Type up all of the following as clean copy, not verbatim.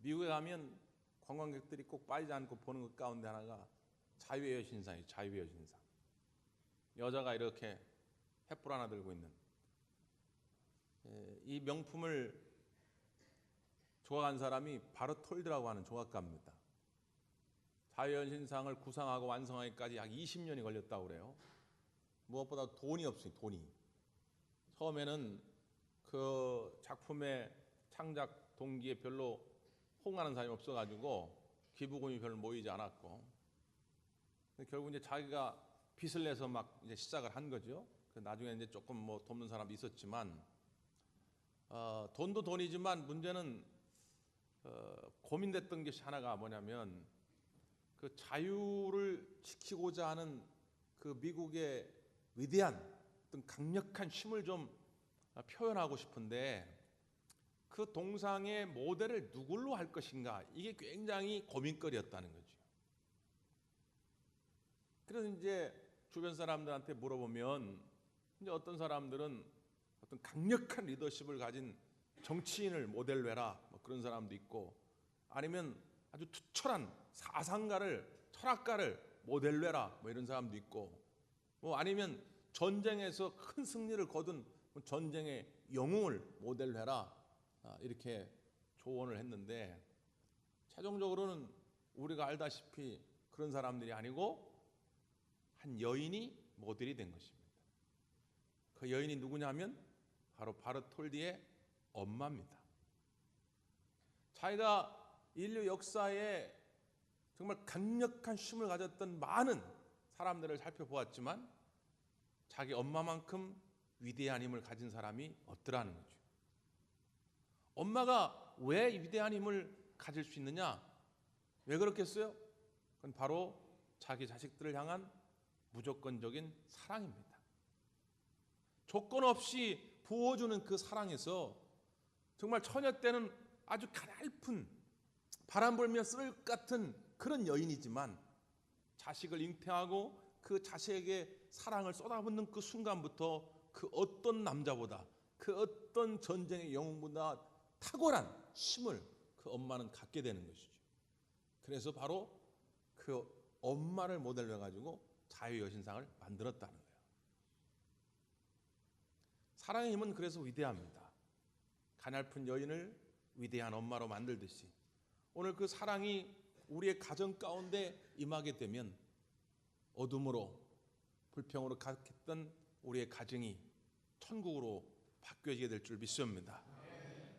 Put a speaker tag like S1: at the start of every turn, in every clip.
S1: 미국에 가면 관광객들이 꼭 빠지지 않고 보는 것 가운데 하나가 자유의 여신상이에요. 자유의 여신상. 여자가 이렇게 횃불 하나 들고 있는 이 명품을 조각한 사람이 바르톨드라고 하는 조각가입니다. 자유의 여신상을 구상하고 완성하기까지 약 20년이 걸렸다고 그래요. 무엇보다 돈이 없어요. 돈이. 처음에는 그 작품의 창작 동기에 별로 호응하는 사람이 없어가지고 기부금이 별로 모이지 않았고, 결국 이제 자기가 빚을 내서 막 이제 시작을 한 거죠. 나중에 이제 조금 뭐 돕는 사람이 있었지만, 돈도 돈이지만 문제는 고민됐던 것이 하나가 뭐냐면, 그 자유를 지키고자 하는 그 미국의 위대한 어떤 강력한 힘을 좀 표현하고 싶은데, 그 동상의 모델을 누굴로 할 것인가, 이게 굉장히 고민거리였다는 거죠. 그래서 이제 주변 사람들한테 물어보면, 이제 어떤 사람들은 어떤 강력한 리더십을 가진 정치인을 모델로 해라, 뭐 그런 사람도 있고, 아니면 아주 투철한 사상가를, 철학가를 모델로 해라, 뭐 이런 사람도 있고, 뭐 아니면 전쟁에서 큰 승리를 거둔 전쟁의 영웅을 모델로 해라, 이렇게 조언을 했는데, 최종적으로는 우리가 알다시피 그런 사람들이 아니고 한 여인이 모델이 된 것입니다. 그 여인이 누구냐면 바로 바르톨디의 엄마입니다. 자기가 인류 역사에 정말 강력한 힘을 가졌던 많은 사람들을 살펴보았지만 자기 엄마만큼 위대한 힘을 가진 사람이 없더라는 거죠. 엄마가 왜 위대한 힘을 가질 수 있느냐? 왜 그렇겠어요? 그건 바로 자기 자식들을 향한 무조건적인 사랑입니다. 조건 없이 부어주는 그 사랑에서 정말 처녀 때는 아주 가냘픈 바람 불면 쓸 것 같은 그런 여인이지만, 자식을 잉태하고 그 자식에게 사랑을 쏟아붓는 그 순간부터 그 어떤 남자보다, 그 어떤 전쟁의 영웅보다 탁월한 힘을 그 엄마는 갖게 되는 것이죠. 그래서 바로 그 엄마를 모델로 해가지고 자유의 여신상을 만들었다는 거예요. 사랑의 힘은 그래서 위대합니다. 가냘픈 여인을 위대한 엄마로 만들듯이 오늘 그 사랑이 우리의 가정 가운데 임하게 되면 어둠으로 불평으로 가득했던 우리의 가정이 천국으로 바뀌어지게 될 줄 믿습니다.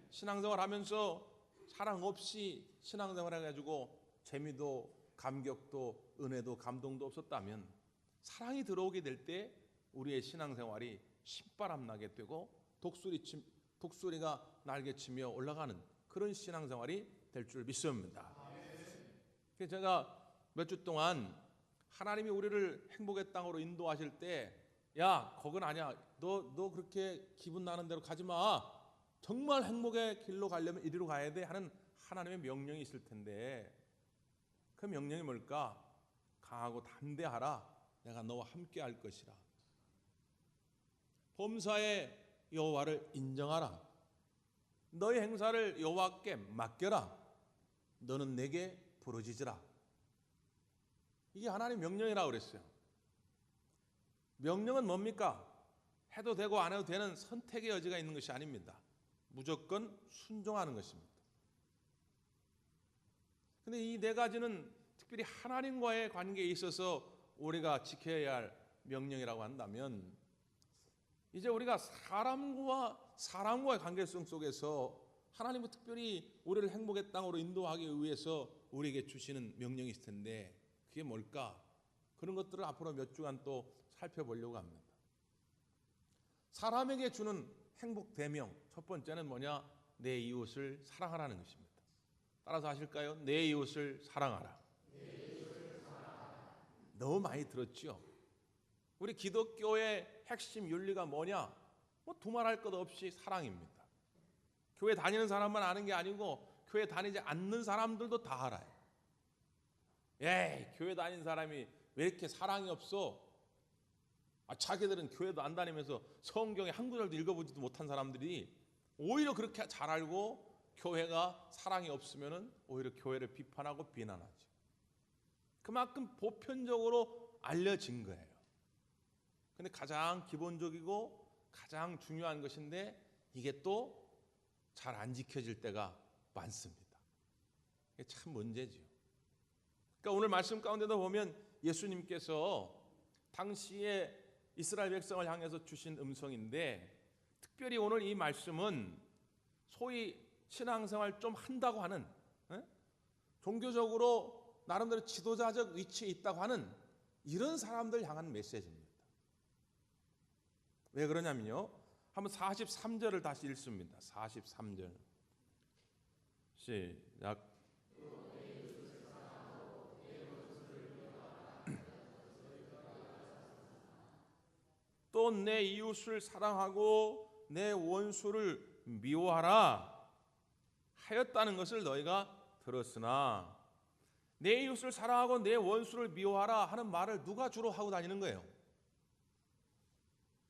S1: 신앙생활 하면서 사랑 없이 신앙생활 해가지고 재미도 감격도 은혜도 감동도 없었다면, 사랑이 들어오게 될 때 우리의 신앙생활이 신바람 나게 되고 독수리가 날개치며 올라가는 그런 신앙생활이 될 줄 믿습니다. 그래서 제가 몇 주 동안 하나님이 우리를 행복의 땅으로 인도하실 때, 야, 거긴 아니야, 너 그렇게 기분 나는 대로 가지 마, 정말 행복의 길로 가려면 이리로 가야 돼 하는 하나님의 명령이 있을 텐데, 그 명령이 뭘까? 강하고 담대하라, 내가 너와 함께 할 것이라. 범사의 여호와를 인정하라. 너의 행사를 여호와께 맡겨라. 너는 내게 부르짖으라. 이게 하나님의 명령이라고 그랬어요. 명령은 뭡니까? 해도 되고 안 해도 되는 선택의 여지가 있는 것이 아닙니다. 무조건 순종하는 것입니다. 근데 이 네 가지는 특별히 하나님과의 관계에 있어서 우리가 지켜야 할 명령이라고 한다면, 이제 우리가 사람과의 관계성 속에서 하나님은 특별히 우리를 행복의 땅으로 인도하기 위해서 우리에게 주시는 명령이 있을 텐데, 그게 뭘까? 그런 것들을 앞으로 몇 주간 또 살펴보려고 합니다. 사람에게 주는 행복 대명, 첫 번째는 뭐냐? 내 이웃을 사랑하라는 것입니다. 따라서 하실까요? 내 이웃을 사랑하라. 너무 많이 들었죠? 우리 기독교의 핵심 윤리가 뭐냐? 뭐 두말할 것 없이 사랑입니다. 교회 다니는 사람만 아는 게 아니고 교회 다니지 않는 사람들도 다 알아요. 교회 다니는 사람이 왜 이렇게 사랑이 없어? 자기들은 교회도 안 다니면서 성경의 한 구절도 읽어보지도 못한 사람들이 오히려 그렇게 잘 알고 교회가 사랑이 없으면은 오히려 교회를 비판하고 비난하죠. 그만큼 보편적으로 알려진 거예요. 근데 가장 기본적이고 가장 중요한 것인데 이게 또 잘 안 지켜질 때가 많습니다. 이게 참 문제죠. 그러니까 오늘 말씀 가운데도 보면 예수님께서 당시에 이스라엘 백성을 향해서 주신 음성인데, 특별히 오늘 이 말씀은 소위 신앙생활 좀 한다고 하는, 종교적으로 나름대로 지도자적 위치에 있다고 하는 이런 사람들 향한 메시지입니다. 왜 그러냐면요, 한번 43절을 다시 읽습니다. 43절 시작. 또 내 이웃을 사랑하고 내 원수를 미워하라 하였다는 것을 너희가 들었으나, 내 이웃을 사랑하고 내 원수를 미워하라 하는 말을 누가 주로 하고 다니는 거예요?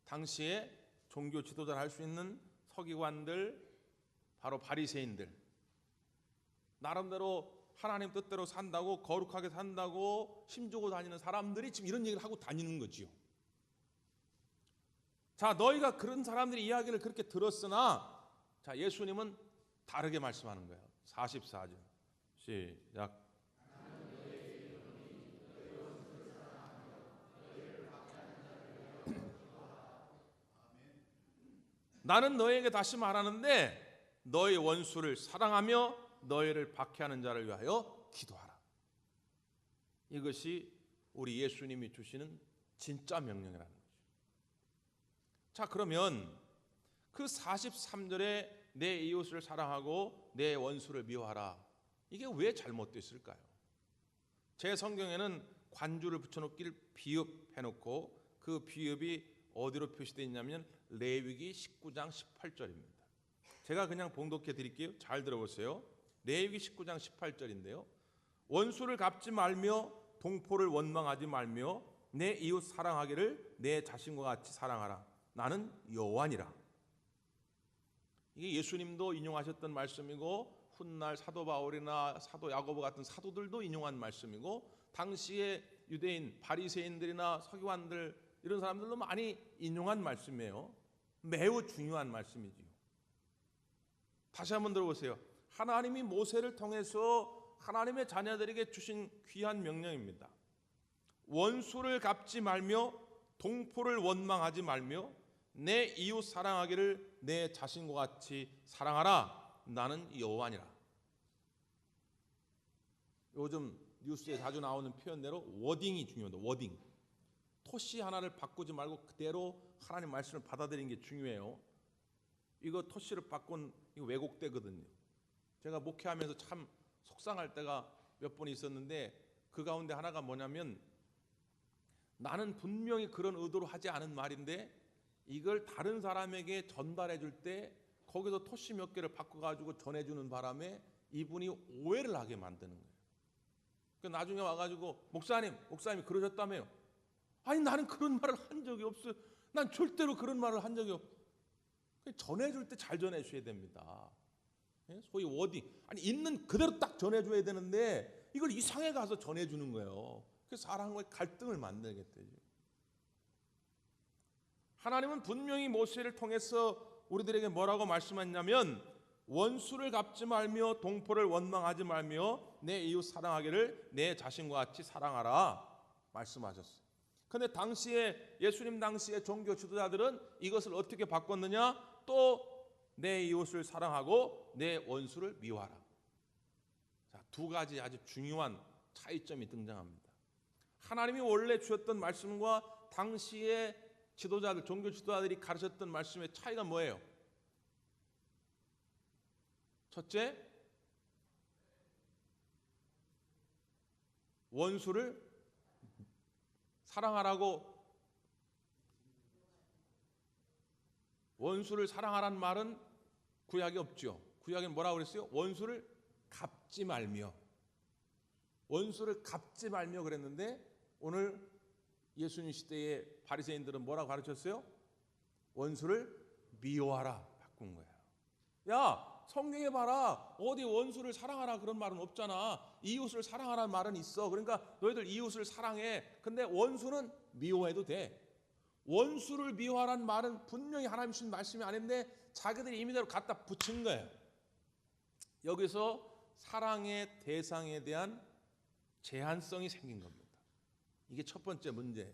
S1: 당시에 종교 지도자를 할 수 있는 서기관들, 바로 바리새인들, 나름대로 하나님 뜻대로 산다고, 거룩하게 산다고 힘주고 다니는 사람들이 지금 이런 얘기를 하고 다니는 거지요. 자, 너희가 그런 사람들의 이야기를 그렇게 들었으나, 자, 예수님은 다르게 말씀하는 거예요. 44절 시작. 나는 너희에게 다시 말하는데 너희 원수를 사랑하며 너희를 박해하는 자를 위하여 기도하라. 이것이 우리 예수님이 주시는 진짜 명령이라는 거죠. 자, 그러면 그 43절에 내 이웃을 사랑하고 내 원수를 미워하라, 이게 왜 잘못됐을까요? 제 성경에는 관주를 붙여놓길 비읍해놓고 그 비읍이 어디로 표시되어 있냐면 레위기 19장 18절입니다. 제가 그냥 봉독해 드릴게요. 잘 들어보세요. 레위기 19장 18절인데요. 원수를 갚지 말며 동포를 원망하지 말며 내 이웃 사랑하기를 내 자신과 같이 사랑하라. 나는 여호와니라. 이게 예수님도 인용하셨던 말씀이고, 훗날 사도 바울이나 사도 야고보 같은 사도들도 인용한 말씀이고, 당시에 유대인 바리새인들이나 서기관들 이런 사람들도 많이 인용한 말씀이에요. 매우 중요한 말씀이지요. 다시 한번 들어보세요. 하나님이 모세를 통해서 하나님의 자녀들에게 주신 귀한 명령입니다. 원수를 갚지 말며 동포를 원망하지 말며 내 이웃 사랑하기를 내 자신과 같이 사랑하라. 나는 여호와니라. 요즘 뉴스에 자주 나오는 표현대로 워딩이 중요합니다. 워딩. 토시 하나를 바꾸지 말고 그대로 하나님 말씀을 받아들이는 게 중요해요. 이거 토시를 바꾼 이거 왜곡되거든요. 제가 목회하면서 참 속상할 때가 몇 번 있었는데, 그 가운데 하나가 뭐냐면, 나는 분명히 그런 의도로 하지 않은 말인데 이걸 다른 사람에게 전달해 줄 때 거기서 토시 몇 개를 바꿔가지고 전해주는 바람에 이분이 오해를 하게 만드는 거예요. 그러니까 나중에 와가지고 목사님이 그러셨다며요. 아니, 나는 그런 말을 한 적이 없어요. 난 절대로 그런 말을 한 적이 없어요. 전해줄 때 잘 전해줘야 됩니다. 소위 워딩, 아니 있는 그대로 딱 전해줘야 되는데 이걸 이상해 가서 전해주는 거예요. 그래서 사람과의 갈등을 만들게 되죠. 하나님은 분명히 모세를 통해서 우리들에게 뭐라고 말씀했냐면, 원수를 갚지 말며 동포를 원망하지 말며 내 이웃 사랑하기를 내 자신과 같이 사랑하라 말씀하셨어요. 그런데 당시에 예수님 당시의 종교 지도자들은 이것을 어떻게 바꿨느냐? 또 내 이웃을 사랑하고 내 원수를 미워하라. 자, 두 가지 아주 중요한 차이점이 등장합니다. 하나님이 원래 주셨던 말씀과 당시의 지도자들, 종교 지도자들이 가르쳤던 말씀의 차이가 뭐예요? 첫째, 원수를 사랑하라고, 원수를 사랑하라는 말은 구약에 없죠. 구약에 뭐라고 그랬어요? 원수를 갚지 말며, 원수를 갚지 말며 그랬는데, 오늘 예수님 시대의 바리새인들은 뭐라고 가르쳤어요? 원수를 미워하라 바꾼 거예요. 야, 성경에 봐라. 어디 원수를 사랑하라 그런 말은 없잖아. 이웃을 사랑하라는 말은 있어. 그러니까 너희들 이웃을 사랑해. 근데 원수는 미워해도 돼. 원수를 미워하라는 말은 분명히 하나님 주신 말씀이 아닌데 자기들이 임의대로 갖다 붙인 거예요. 여기서 사랑의 대상에 대한 제한성이 생긴 겁니다. 이게 첫 번째 문제예요.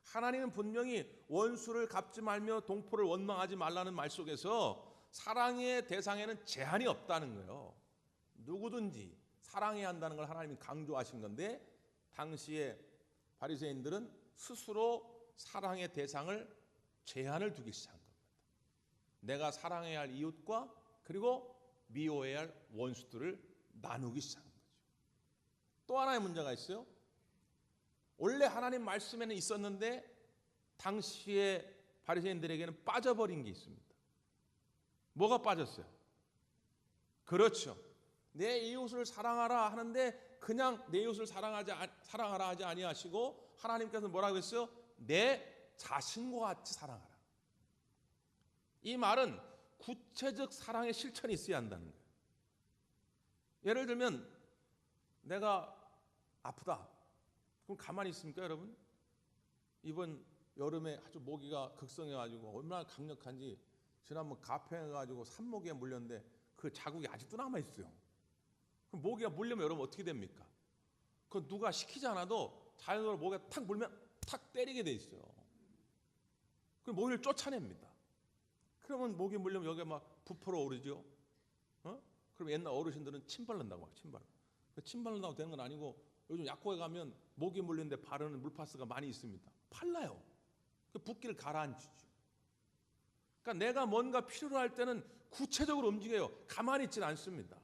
S1: 하나님은 분명히 원수를 갚지 말며 동포를 원망하지 말라는 말 속에서 사랑의 대상에는 제한이 없다는 거예요. 누구든지 사랑해야 한다는 걸 하나님이 강조하신 건데 당시에 바리새인들은 스스로 사랑의 대상을 제한을 두기 시작한 겁니다. 내가 사랑해야 할 이웃과 그리고 미워해야 할 원수들을 나누기 시작한 거죠. 또 하나의 문제가 있어요. 원래 하나님 말씀에는 있었는데 당시에 바리새인들에게는 빠져버린 게 있습니다. 뭐가 빠졌어요? 그렇죠. 내 이웃을 사랑하라 하는데 그냥 내 이웃을 사랑하라 하지 아니하시고 하나님께서 뭐라고 했어요? 내 자신과 같이 사랑하라. 이 말은 구체적 사랑의 실천이 있어야 한다는 거예요. 예를 들면 내가 아프다. 그럼 가만히 있습니까, 여러분? 이번 여름에 아주 모기가 극성해가지고 얼마나 강력한지 지난번 가평해가지고 산모기에 물렸는데 그 자국이 아직도 남아있어요. 그럼 모기가 물리면 여러분 어떻게 됩니까? 그건 누가 시키지 않아도 자연으로 모기가 탁 물면 탁 때리게 돼 있어요. 그럼 모기를 쫓아냅니다. 그러면 모기 물리면 여기가 막 부풀어 오르죠. 그럼 옛날 어르신들은 침 바른다고 막 침 바른다고 되는 건 아니고 요즘 약국에 가면 모기 물리는데 바르는 물파스가 많이 있습니다. 팔라요. 그 붓기를 가라앉히죠. 그러니까 내가 뭔가 필요로 할 때는 구체적으로 움직여요. 가만히 있지는 않습니다.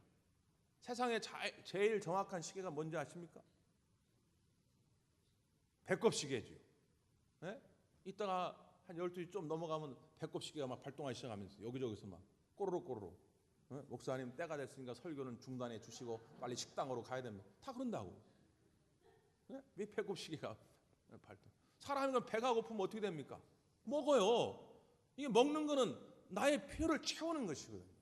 S1: 세상에 제일 정확한 시계가 뭔지 아십니까? 배꼽 시계죠. 네? 이따가 한 12시 좀 넘어가면 배꼽 시계가 막 발동하기 시작하면서 여기저기서 막 꼬르륵 네? 목사님 때가 됐으니까 설교는 중단해 주시고 빨리 식당으로 가야 됩니다. 다 그런다고. 네? 왜 배꼽 시계가 발동? 사람이 배가 고프면 어떻게 됩니까? 먹어요. 이게 먹는 거는 나의 필요를 채우는 것이거든요.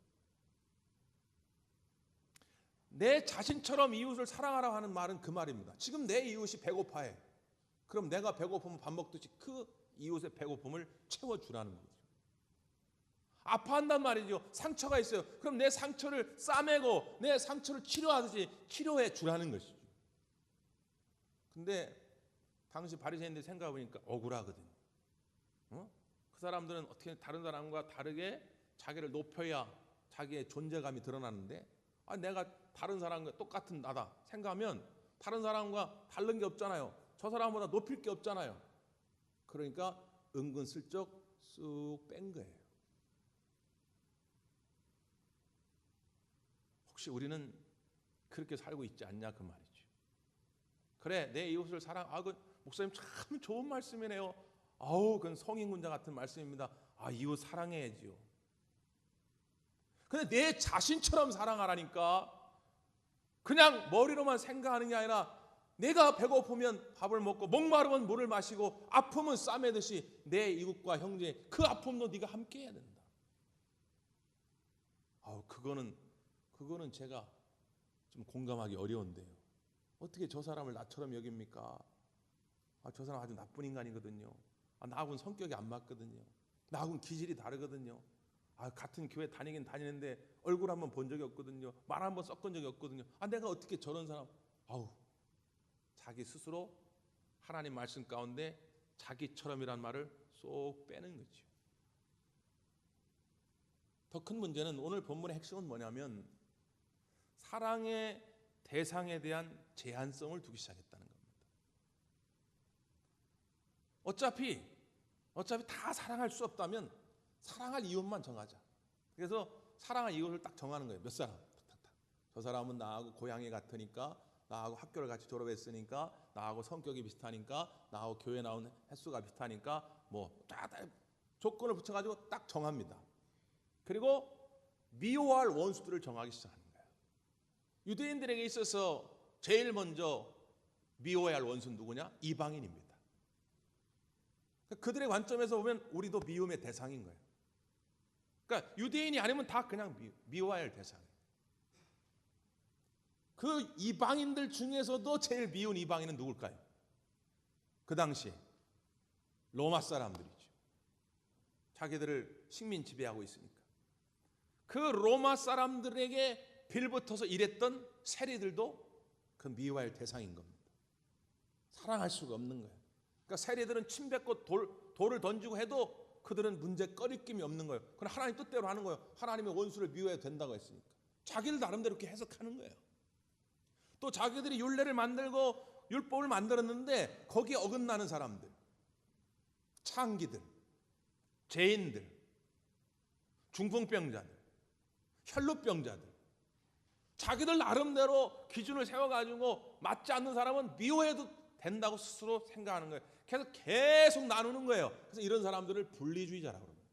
S1: 내 자신처럼 이웃을 사랑하라고 하는 말은 그 말입니다. 지금 내 이웃이 배고파해. 그럼 내가 배고프면 밥 먹듯이 그 이웃의 배고픔을 채워주라는 거죠. 아파한단 말이죠. 상처가 있어요. 그럼 내 상처를 싸매고 내 상처를 치료하듯이 치료해 주라는 것이죠. 근데 당시 바리새인들 생각해보니까 억울하거든요. 그 사람들은 어떻게 다른 사람과 다르게 자기를 높여야 자기의 존재감이 드러나는데 내가 다른 사람과 똑같은 나다 생각하면 다른 사람과 다른 게 없잖아요. 저 사람보다 높일 게 없잖아요. 그러니까 은근슬쩍 쑥 뺀 거예요. 혹시 우리는 그렇게 살고 있지 않냐 그 말이죠. 그래 내 이웃을 사랑. 그 목사님 참 좋은 말씀이네요. 그건 성인군자 같은 말씀입니다. 이웃 사랑해야지요. 근데 내 자신처럼 사랑하라니까. 그냥 머리로만 생각하는 게 아니라 내가 배고프면 밥을 먹고 목마르면 물을 마시고 아프면 싸매듯이 내 이웃과 형제 그 아픔도 네가 함께 해야 된다. 그거는 제가 좀 공감하기 어려운데요. 어떻게 저 사람을 나처럼 여깁니까? 저 사람 아주 나쁜 인간이거든요. 나하고는 성격이 안 맞거든요. 나하고는 기질이 다르거든요. 같은 교회 다니긴 다니는데 얼굴 한번 본 적이 없거든요. 말 한번 섞은 적이 없거든요. 내가 어떻게 저런 사람. 자기 스스로 하나님 말씀 가운데 자기처럼이란 말을 쏙 빼는 거죠. 더 큰 문제는 오늘 본문의 핵심은 뭐냐면 사랑의 대상에 대한 제한성을 두기 시작했다는 겁니다. 어차피 다 사랑할 수 없다면 사랑할 이웃만 정하자. 그래서 사랑할 이웃을 딱 정하는 거예요. 몇 사람? 저 사람은 나하고 고향이 같으니까, 나하고 학교를 같이 졸업했으니까, 나하고 성격이 비슷하니까, 나하고 교회 나오는 횟수가 비슷하니까 다 조건을 붙여가지고 딱 정합니다. 그리고 미워할 원수들을 정하기 시작하는 거예요. 유대인들에게 있어서 제일 먼저 미워해야 할 원수는 누구냐? 이방인입니다. 그들의 관점에서 보면 우리도 미움의 대상인 거예요. 그러니까 유대인이 아니면 다 그냥 미워해야 할 대상이에요. 그 이방인들 중에서도 제일 미운 이방인은 누굴까요? 그 당시에 로마 사람들이죠. 자기들을 식민 지배하고 있으니까. 그 로마 사람들에게 빌붙어서 일했던 세리들도 그 미워할 대상인 겁니다. 사랑할 수가 없는 거예요. 그러니까 세리들은 침뱉고 돌을 던지고 해도 그들은 문제 꺼리낌이 없는 거예요. 그건 하나님 뜻대로 하는 거예요. 하나님의 원수를 미워해도 된다고 했으니까. 자기들 나름대로 이렇게 해석하는 거예요. 또 자기들이 율례를 만들고 율법을 만들었는데 거기에 어긋나는 사람들, 창기들, 죄인들, 중풍병자들, 혈루병자들, 자기들 나름대로 기준을 세워가지고 맞지 않는 사람은 미워해도 된다고 스스로 생각하는 거예요. 그래서 계속 나누는 거예요. 그래서 이런 사람들을 분리주의자라고 합니다.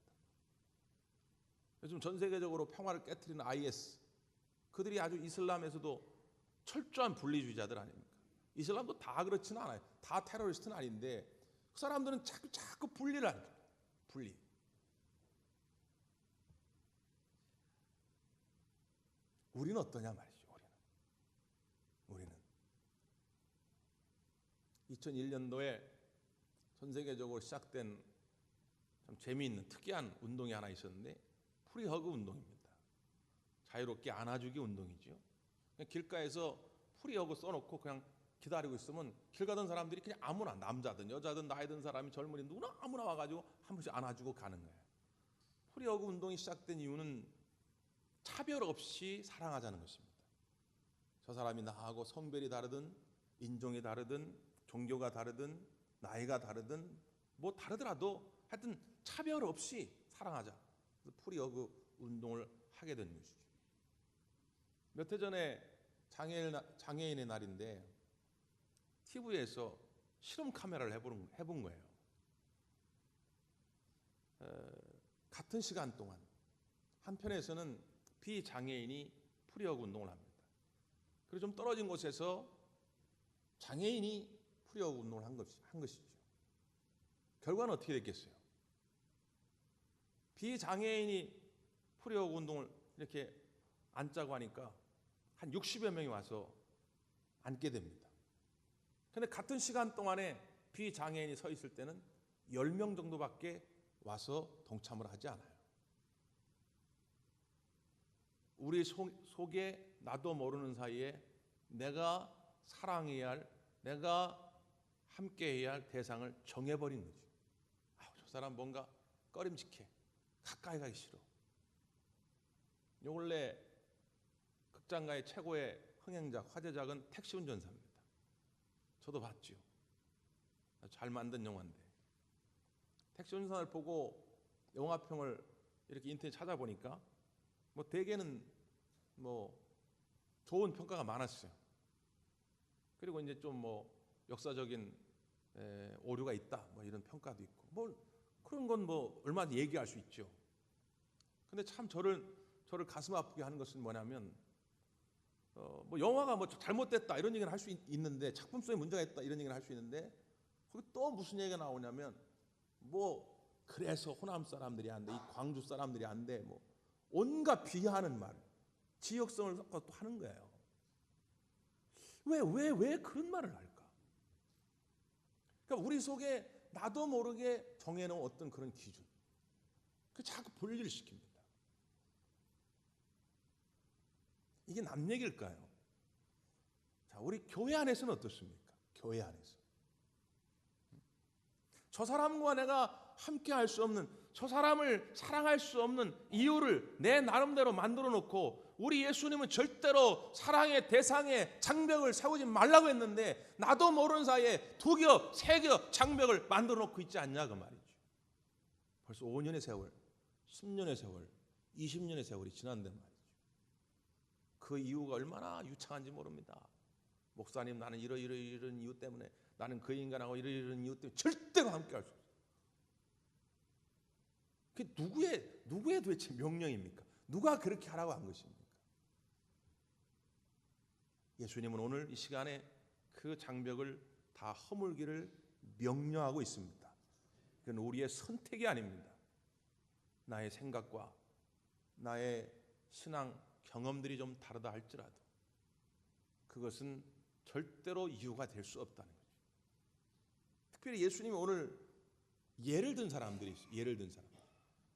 S1: 요즘 전 세계적으로 평화를 깨트리는 IS, 그들이 아주 이슬람에서도 철저한 분리주의자들 아닙니까? 이슬람도 다 그렇지는 않아요. 다 테러리스트는 아닌데 그 사람들은 자꾸 분리를 하는 거예요. 분리. 우리는 어떠냐 말이죠. 우리는 2001년도에 전 세계적으로 시작된 참 재미있는 특이한 운동이 하나 있었는데 프리허그 운동입니다. 자유롭게 안아주기 운동이죠. 길가에서 프리허그 써놓고 그냥 기다리고 있으면 길 가던 사람들이 그냥 아무나, 남자든 여자든 나이 든 사람이 젊은이 누구나 아무나 와가지고 한 번씩 안아주고 가는 거예요. 프리허그 운동이 시작된 이유는 차별 없이 사랑하자는 것입니다. 저 사람이 나하고 성별이 다르든 인종이 다르든 종교가 다르든 나이가 다르든 뭐 다르더라도 하여튼 차별 없이 사랑하자. 그래서 프리허그 운동을 하게 된 것이죠. 몇 해 전에 장애인의 날인데 TV에서 실험 카메라를 해본 거예요. 같은 시간 동안 한편에서는 비장애인이 프리허그 운동을 합니다. 그리고 좀 떨어진 곳에서 장애인이 프리허그 운동을 한 것이죠. 결과는 어떻게 됐겠어요? 비장애인이 프리허그 운동을 이렇게 앉자고 하니까 한 60여 명이 와서 앉게 됩니다. 그런데 같은 시간 동안에 비장애인이 서 있을 때는 10명 정도밖에 와서 동참을 하지 않아요. 우리 속에 나도 모르는 사이에 내가 사랑해야 할, 내가 함께해야 할 대상을 정해버린 거죠. 저 사람 뭔가 꺼림칙해. 가까이 가기 싫어. 요 근래 극장가의 최고의 흥행작, 화제작은 택시 운전사입니다. 저도 봤죠. 잘 만든 영화인데. 택시 운전사를 보고 영화평을 이렇게 인터넷 찾아보니까 뭐 대개는 뭐 좋은 평가가 많았어요. 그리고 이제 좀 뭐 역사적인 오류가 있다, 뭐 이런 평가도 있고, 뭐 그런 건 뭐 얼마든지 얘기할 수 있죠. 근데 참 저를 가슴 아프게 하는 것은 뭐냐면 뭐 영화가 뭐 잘못됐다 이런 얘기는 할 수 있는데, 작품성에 문제가 있다 이런 얘기는 할 수 있는데, 거기 또 무슨 얘기가 나오냐면 뭐 그래서 호남 사람들이 안 돼, 이 광주 사람들이 안 돼, 뭐 온갖 비하하는 말, 지역성을 섞어 또 하는 거예요. 왜 그런 말을 할까? 그러니까 우리 속에 나도 모르게 정해놓은 어떤 그런 기준, 그 자꾸 분리를 시킵니다. 이게 남 얘기일까요? 자, 우리 교회 안에서는 어떻습니까? 교회 안에서 저 사람과 내가 함께 할 수 없는, 저 사람을 사랑할 수 없는 이유를 내 나름대로 만들어 놓고, 우리 예수님은 절대로 사랑의 대상에 장벽을 세우지 말라고 했는데 나도 모르는 사이에 2겹, 3겹 장벽을 만들어 놓고 있지 않냐 그 말이죠. 벌써 5년의 세월, 10년의 세월, 20년의 세월이 지난데 말이죠. 그 이유가 얼마나 유창한지 모릅니다. 목사님, 나는 이런 이유 때문에, 나는 그 인간하고 이런 이유 때문에 절대로 함께 할 수 없어요. 그게 누구의 도대체 명령입니까? 누가 그렇게 하라고 한 것입니까? 예수님은 오늘 이 시간에 그 장벽을 다 허물기를 명령하고 있습니다. 그건 우리의 선택이 아닙니다. 나의 생각과 나의 신앙 경험들이 좀 다르다 할지라도 그것은 절대로 이유가 될 수 없다는 거죠. 특별히 예수님이 오늘 예를 든 사람들이 있어요. 예를 든 사람.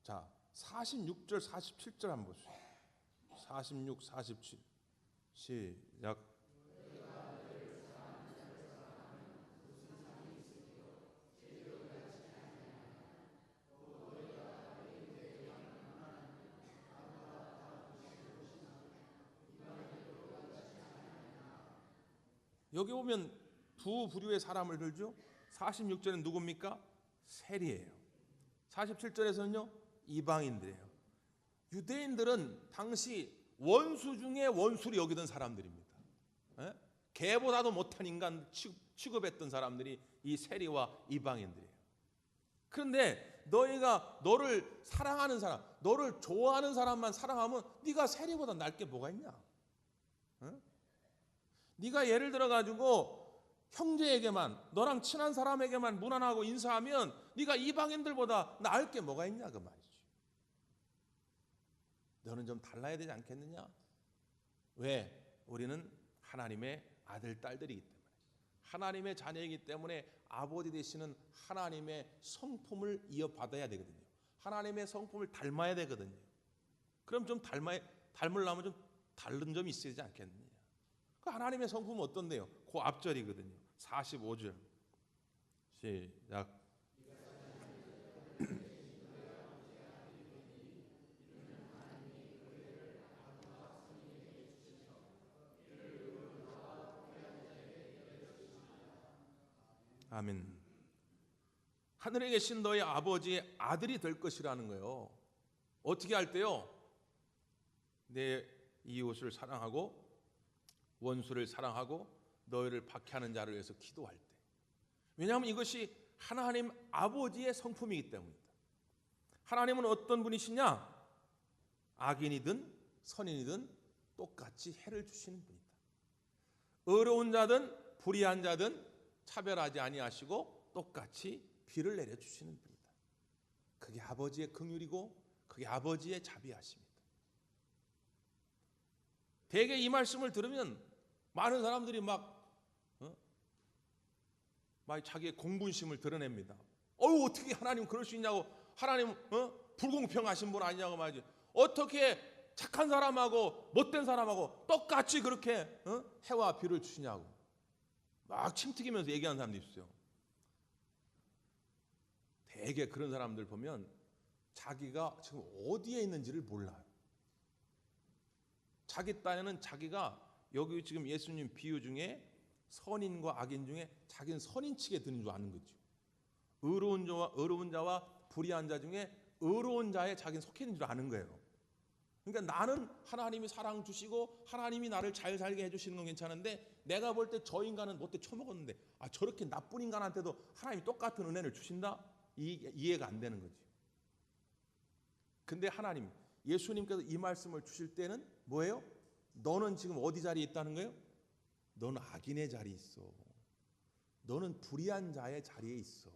S1: 자, 46절 47절 한번 보세요. 46, 47 시작. 여기 보면 두 부류의 사람을 들죠. 46절은 누굽니까? 세리예요. 47절에서는요 이방인들이에요. 유대인들은 당시 원수 중에 원수를 여기던 사람들입니다. 개보다도 못한 인간 취급했던 사람들이 이 세리와 이방인들이에요. 그런데 너희가 너를 사랑하는 사람, 너를 좋아하는 사람만 사랑하면 네가 세리보다 날 게 뭐가 있냐? 네가 예를 들어 가지고 형제에게만, 너랑 친한 사람에게만 무난하고 인사하면 네가 이방인들보다 나을 게 뭐가 있냐 그 말이지. 너는 좀 달라야 되지 않겠느냐? 왜? 우리는 하나님의 아들 딸들이기 때문에, 하나님의 자녀이기 때문에 아버지 되시는 하나님의 성품을 이어받아야 되거든요. 하나님의 성품을 닮아야 되거든요. 그럼 좀 닮으려면 좀 다른 점이 있어야 되지 않겠느냐? 그 하나님의 성품은 어떤데요? 그 앞절이거든요. 45절 시작. 아멘. 하늘에 계신 너희 아버지의 아들이 될 것이라는 거예요. 어떻게 할 때요? 내 이웃을 사랑하고 원수를 사랑하고 너희를 박해하는 자를 위해서 기도할 때. 왜냐하면 이것이 하나님 아버지의 성품이기 때문입니다. 하나님은 어떤 분이시냐? 악인이든 선인이든 똑같이 해를 주시는 분이다. 의로운 자든 불의한 자든 차별하지 아니하시고 똑같이 비를 내려주시는 분이다. 그게 아버지의 긍휼이고 그게 아버지의 자비하심이다. 대개 이 말씀을 들으면 많은 사람들이 막 자기의 공분심을 드러냅니다. 어떻게 하나님 그럴 수 있냐고, 하나님 불공평하신 분 아니냐고 말이지. 어떻게 착한 사람하고 못된 사람하고 똑같이 그렇게 해와 비를 주시냐고 막 침튀기면서 얘기하는 사람도 있어요. 대개 그런 사람들 보면 자기가 지금 어디에 있는지를 몰라요. 자기 딴에는 자기가 여기 지금 예수님 비유 중에 선인과 악인 중에 자기는 선인 측에 드는 줄 아는 거죠. 의로운 자와 불의한 자 중에 의로운 자에 자기는 속해 있는 줄 아는 거예요. 그러니까 나는 하나님이 사랑 주시고 하나님이 나를 잘 살게 해주시는 건 괜찮은데 내가 볼 때 저 인간은 못돼 처먹었는데 저렇게 나쁜 인간한테도 하나님이 똑같은 은혜를 주신다? 이해가 안 되는 거지. 근데 하나님, 예수님께서 이 말씀을 주실 때는 뭐예요? 너는 지금 어디 자리에 있다는 거예요? 너는 악인의 자리에 있어. 너는 불의한 자의 자리에 있어.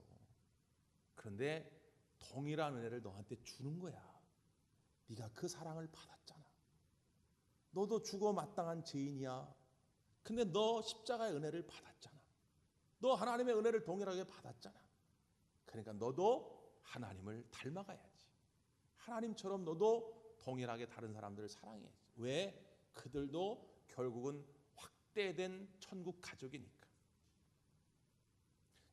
S1: 그런데 동일한 은혜를 너한테 주는 거야. 네가 그 사랑을 받았잖아. 너도 죽어 마땅한 죄인이야. 근데 너 십자가의 은혜를 받았잖아. 너 하나님의 은혜를 동일하게 받았잖아. 그러니까 너도 하나님을 닮아가야지. 하나님처럼 너도 동일하게 다른 사람들을 사랑해. 왜? 그들도 결국은 확대된 천국 가족이니까.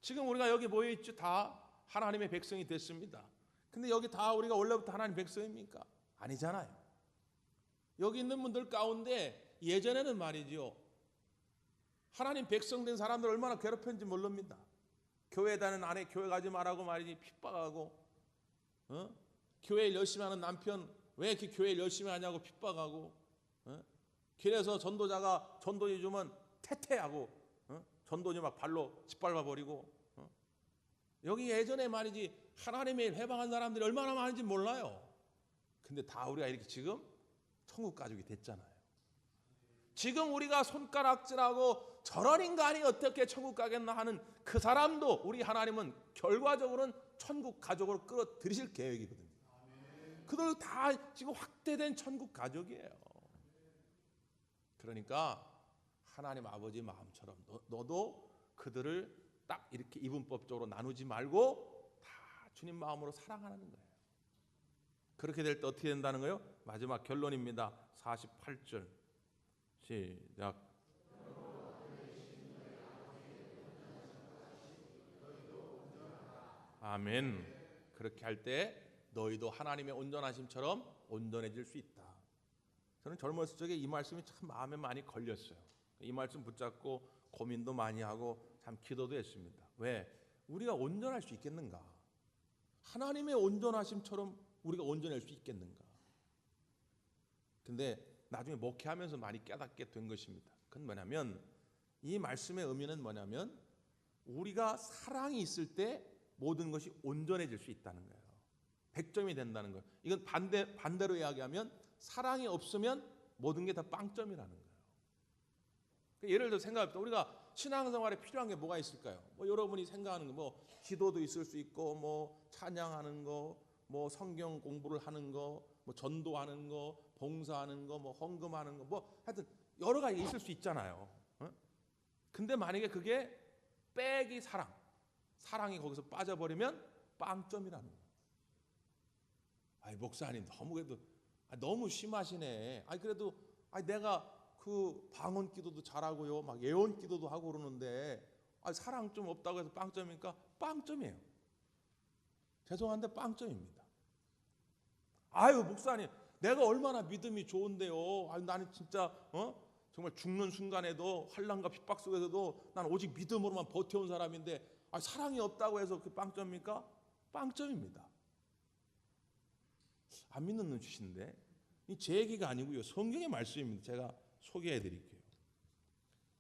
S1: 지금 우리가 여기 모여있죠. 다 하나님의 백성이 됐습니다. 근데 여기 다 우리가 원래부터 하나님 백성입니까? 아니잖아요. 여기 있는 분들 가운데 예전에는 말이죠, 하나님 백성 된 사람들 얼마나 괴롭혔는지 모릅니다. 교회 다니는 아내 교회 가지 말라고 말이지 핍박하고, 교회 열심히 하는 남편 왜 이렇게 교회 열심히 하냐고 핍박하고, 길에서 전도자가 전도지 주면 태태하고, 전도지 막 발로 짓밟아 버리고. 여기 예전에 말이지 하나님의 회방한 사람들이 얼마나 많은지 몰라요. 근데 다 우리가 이렇게 지금 천국 가족이 됐잖아요. 지금 우리가 손가락질하고 저런 인간이 어떻게 천국 가겠나 하는 그 사람도 우리 하나님은 결과적으로는 천국 가족으로 끌어들이실 계획이거든요. 그들 다 지금 확대된 천국 가족이에요. 그러니까 하나님 아버지 마음처럼 너도 그들을 딱 이렇게 이분법적으로 나누지 말고 다 주님 마음으로 사랑하는 거예요. 그렇게 될 때 어떻게 된다는 거예요? 마지막 결론입니다. 48절 시작. 아멘. 그렇게 할 때 너희도 하나님의 온전하심처럼 온전해질 수 있다. 저는 젊었을 적에 이 말씀이 참 마음에 많이 걸렸어요. 이 말씀 붙잡고 고민도 많이 하고 참 기도도 했습니다. 왜? 우리가 온전할 수 있겠는가? 하나님의 온전하심처럼 우리가 온전할 수 있겠는가? 근데 나중에 목회하면서 많이 깨닫게 된 것입니다. 그건 뭐냐면 이 말씀의 의미는 뭐냐면 우리가 사랑이 있을 때 모든 것이 온전해질 수 있다는 거예요. 100점이 된다는 거예요. 이건 반대로 이야기하면 사랑이 없으면 모든 게 다 빵점이라는 거예요. 예를 들어 생각해보세요. 우리가 신앙생활에 필요한 게 뭐가 있을까요? 뭐 여러분이 생각하는 거, 뭐 기도도 있을 수 있고, 뭐 찬양하는 거, 뭐 성경 공부를 하는 거, 뭐 전도하는 거, 봉사하는 거, 뭐 헌금하는 거, 뭐 하여튼 여러 가지 있을 수 있잖아요. 근데 만약에 그게 빼기 사랑이 거기서 빠져버리면 빵점이라는 거예요. 아이 목사님 너무 심하시네. 그래도 내가 그 방언 기도도 잘하고요, 막 예언 기도도 하고 그러는데 사랑 좀 없다고 해서 빵점이니까 빵점이에요. 죄송한데 빵점입니다. 아유 목사님 내가 얼마나 믿음이 좋은데요. 나는 진짜 정말 죽는 순간에도 환난과 핍박 속에서도 난 오직 믿음으로만 버텨온 사람인데 사랑이 없다고 해서 그 빵점입니까? 빵점입니다. 안 믿는 눈치신데 이 제 얘기가 아니고요, 성경의 말씀입니다. 제가 소개해 드릴게요.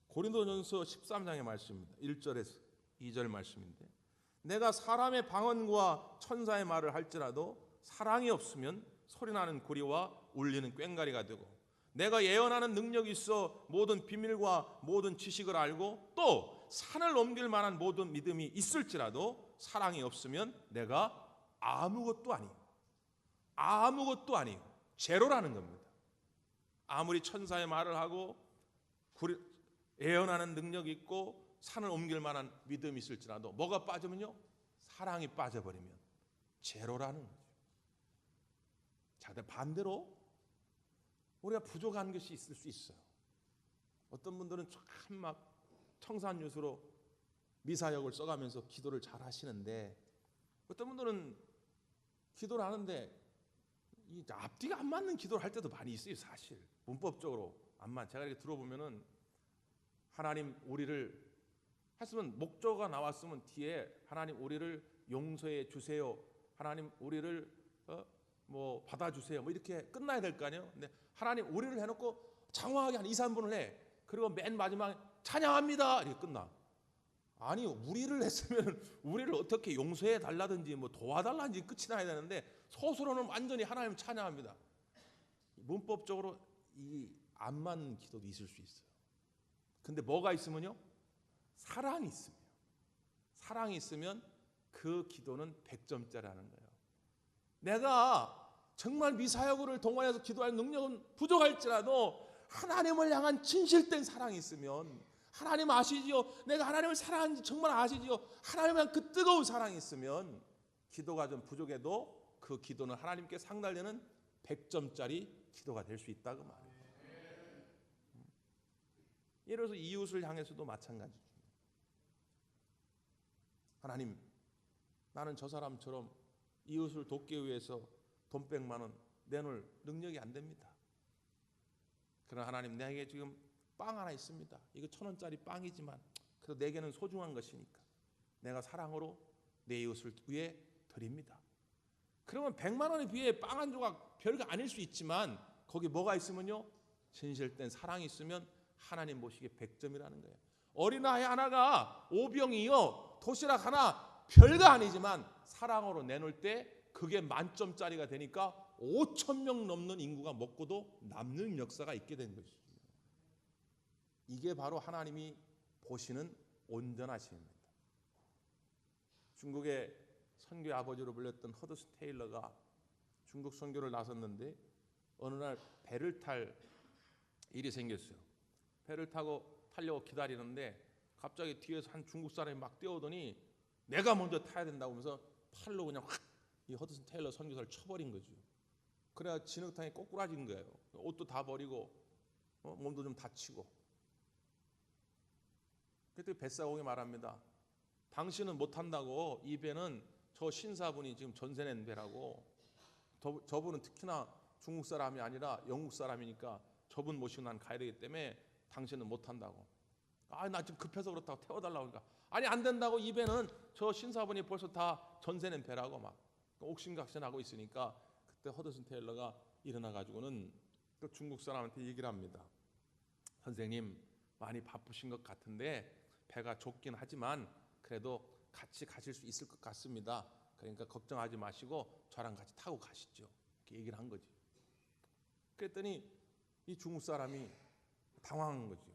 S1: 고린도전서 13장의 말씀입니다. 1절에서 2절 말씀인데, 내가 사람의 방언과 천사의 말을 할지라도 사랑이 없으면 소리나는 구리와 울리는 꽹과리가 되고, 내가 예언하는 능력이 있어 모든 비밀과 모든 지식을 알고 또 산을 옮길 만한 모든 믿음이 있을지라도 사랑이 없으면 내가 아무것도 아니에요. 제로라는 겁니다. 아무리 천사의 말을 하고 예언하는 능력이 있고 산을 옮길 만한 믿음이 있을지라도 뭐가 빠지면요? 사랑이 빠져버리면 제로라는 거죠. 자, 근데 반대로 우리가 부족한 것이 있을 수 있어요. 어떤 분들은 참 막 청산유수로 미사역을 써가면서 기도를 잘 하시는데, 어떤 분들은 기도를 하는데 이 앞뒤가 안 맞는 기도를 할 때도 많이 있어요. 사실 문법적으로 제가 이렇게 들어보면은 하나님 우리를 했으면 목적어가 나왔으면 뒤에 하나님 우리를 용서해 주세요, 하나님 우리를 뭐 받아주세요, 뭐 이렇게 끝나야 될 거 아니에요. 근데 하나님 우리를 해놓고 장황하게 한 2, 3분을 해. 그리고 맨 마지막에 찬양합니다 이렇게 끝나. 아니 우리를 했으면 우리를 어떻게 용서해 달라든지 뭐 도와달라든지 끝이 나야 되는데 서술어는 완전히 하나님 찬양합니다. 문법적으로 이 안 맞는 기도도 있을 수 있어요. 근데 뭐가 있으면요? 사랑이 있으면 그 기도는 100점짜리라는 거예요. 내가 정말 미사역을 동원해서 기도할 능력은 부족할지라도 하나님을 향한 진실된 사랑이 있으면, 하나님 아시지요? 내가 하나님을 사랑하는지 정말 아시지요? 하나님을 향한 그 뜨거운 사랑이 있으면 기도가 좀 부족해도 그 기도는 하나님께 상달되는 100점짜리 기도가 될 수 있다고 말해요. 예를 들어서 이웃을 향해서도 마찬가지죠. 하나님, 나는 저 사람처럼 이웃을 돕기 위해서 돈 100만 원 내놓을 능력이 안 됩니다. 그러나 하나님, 내게 지금 빵 하나 있습니다. 이거 1,000원짜리 빵이지만 그래도 내게는 소중한 것이니까 내가 사랑으로 내 이웃을 위해 드립니다. 그러면 100만 원에 비해 빵 한 조각 별거 아닐 수 있지만 거기 뭐가 있으면요? 진실된 사랑이 있으면 하나님 보시기에 100점이라는 거예요. 어린아이 하나가 오병이요, 도시락 하나 별거 아니지만 사랑으로 내놓을 때 그게 만점짜리가 되니까 5,000명 넘는 인구가 먹고도 남는 역사가 있게 된 것이죠. 이게 바로 하나님이 보시는 온전하심입니다. 중국의 선교 아버지로 불렸던 허드슨 테일러가 중국 선교를 나섰는데 어느 날 배를 탈 일이 생겼어요. 배를 타고 타려고 기다리는데 갑자기 뒤에서 한 중국 사람이 막 뛰어오더니 내가 먼저 타야 된다고 하면서 팔로 그냥 확 이 허드슨 테일러 선교사를 쳐버린 거죠. 그래야 진흙탕에 꼬꾸라진 거예요. 옷도 다 버리고 몸도 좀 다치고. 그때 뱃사공이 말합니다. 당신은 못한다고. 이 배는 저 신사분이 지금 전세 낸 배라고. 저분은 특히나 중국 사람이 아니라 영국 사람이니까 저분 모시고 난 가야 되기 때문에 당신은 못한다고. 나 지금 급해서 그렇다고 태워달라고. 그러니까 아니 안 된다고. 이 배는 저 신사분이 벌써 다 전세 낸 배라고 막 옥신각신하고 있으니까 그때 허드슨 테일러가 일어나 가지고는 또 중국 사람한테 얘기를 합니다. 선생님 많이 바쁘신 것 같은데 배가 좁긴 하지만 그래도 같이 가실 수 있을 것 같습니다. 그러니까 걱정하지 마시고 저랑 같이 타고 가시죠. 이렇게 얘기를 한 거지. 그랬더니 이 중국 사람이 당황한 거죠.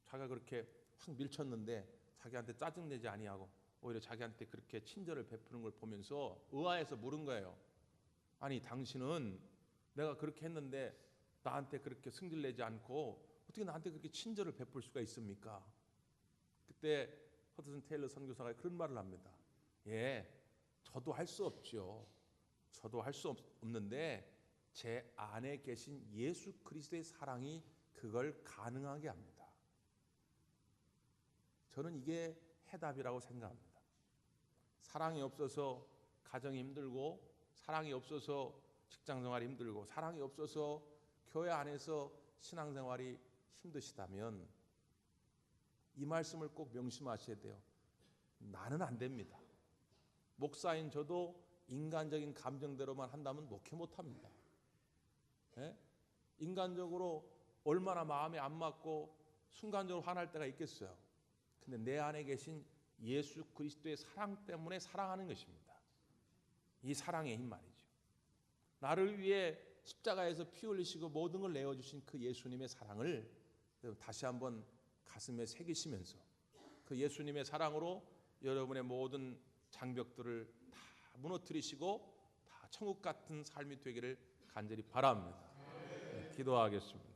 S1: 자기가 그렇게 확 밀쳤는데 자기한테 짜증내지 아니하고 오히려 자기한테 그렇게 친절을 베푸는 걸 보면서 의아해서 물은 거예요. 아니 당신은 내가 그렇게 했는데 나한테 그렇게 승질내지 않고 어떻게 나한테 그렇게 친절을 베풀 수가 있습니까? 그때 허드슨 테일러 선교사가 그런 말을 합니다. 예, 저도 할 수 없죠. 저도 할 수 없는데 제 안에 계신 예수 그리스도의 사랑이 그걸 가능하게 합니다. 저는 이게 해답이라고 생각합니다. 사랑이 없어서 가정이 힘들고, 사랑이 없어서 직장생활이 힘들고, 사랑이 없어서 교회 안에서 신앙생활이 힘드시다면 이 말씀을 꼭 명심하셔야 돼요. 나는 안 됩니다. 목사인 저도 인간적인 감정대로만 한다면 목회 못합니다. 예? 인간적으로 얼마나 마음에 안 맞고 순간적으로 화날 때가 있겠어요. 근데 내 안에 계신 예수 그리스도의 사랑 때문에 사랑하는 것입니다. 이 사랑의 힘 말이죠. 나를 위해 십자가에서 피 흘리시고 모든 걸 내어주신 그 예수님의 사랑을 다시 한번 가슴에 새기시면서 그 예수님의 사랑으로 여러분의 모든 장벽들을 다 무너뜨리시고 다 천국 같은 삶이 되기를 간절히 바랍니다. 네, 기도하겠습니다.